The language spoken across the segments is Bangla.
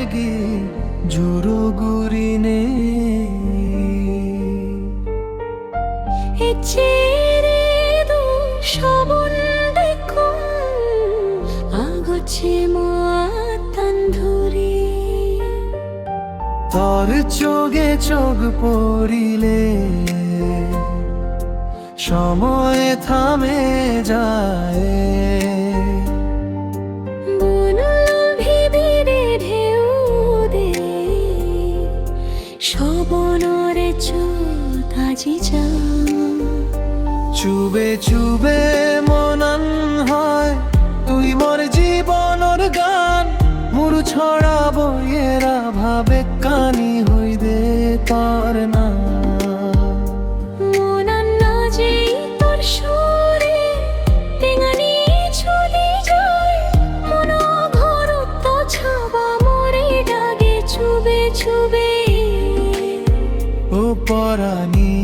गी जुरो गुरिने চেরেদু সবন দেখো আগছে মাতান ধরে তোর চোখে চোখ পড়িলে সময় থামে যায় বনল ভিদিরে ঢেউ দে সবনরে চোখ আজি যা চুবে চুবে মনন হয় তুই মোর জীবনের গান মুরু ছড়াবো এরা ভাবে কানি হই দে তোর না মনান না যেই তোর সুরে টেঙানি চলে যায় মন ঘর তো ছাবা মরে ডাগে চুবে চুবে ও পরানি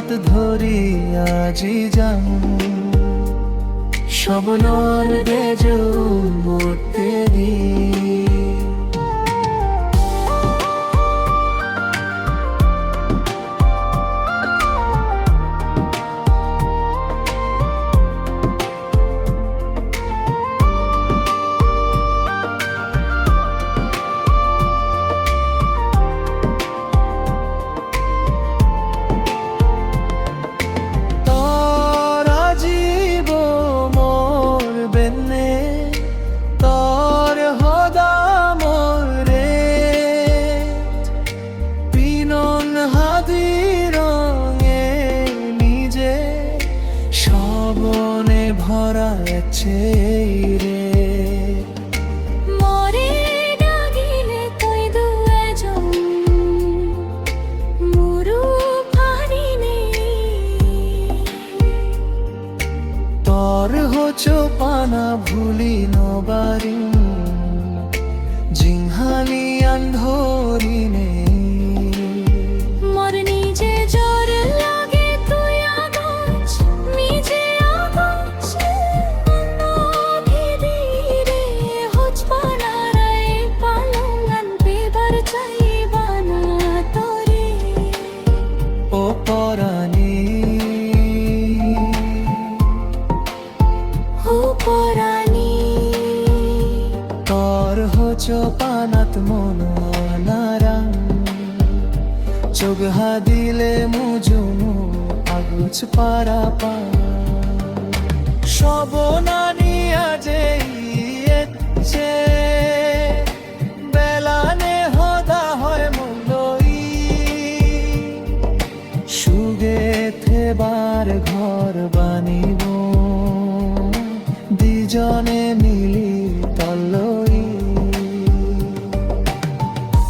রাত ধরি আজি যাম সবনর বেজো মরতে দি সবনে ভরা আছে রে মরে ডাগিলে তুই দুয়েজন মুরু পারিনে তোর হচো পানা ভুলি নবারি জিংহানি আন্ধরিনে মর নিজে জোর লাগে তুই আগছ নিজে আগছ মন ভিদিরে হচ পানারাই পালঙ্গান পেবার চাইবানা তোরে ও পরানি ও পরানি তোর হচো পানাত মন নারাং চোখ হাদিলে মুজুমু আগুছ পারা পা সবনানি আজে ইচ্ছে বেলানে হদা হয় মলই সুগে থেবার ঘর বানিব দুজনে মিলি তলই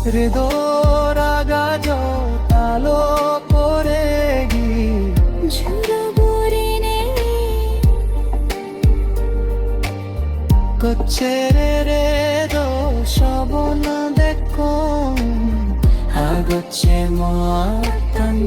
হৃদয় রাগাজ আলো করে গি ঝুরো বুরিনে কচ্ছেরে রে দো সবন দেখো আগচ্ছে মাতান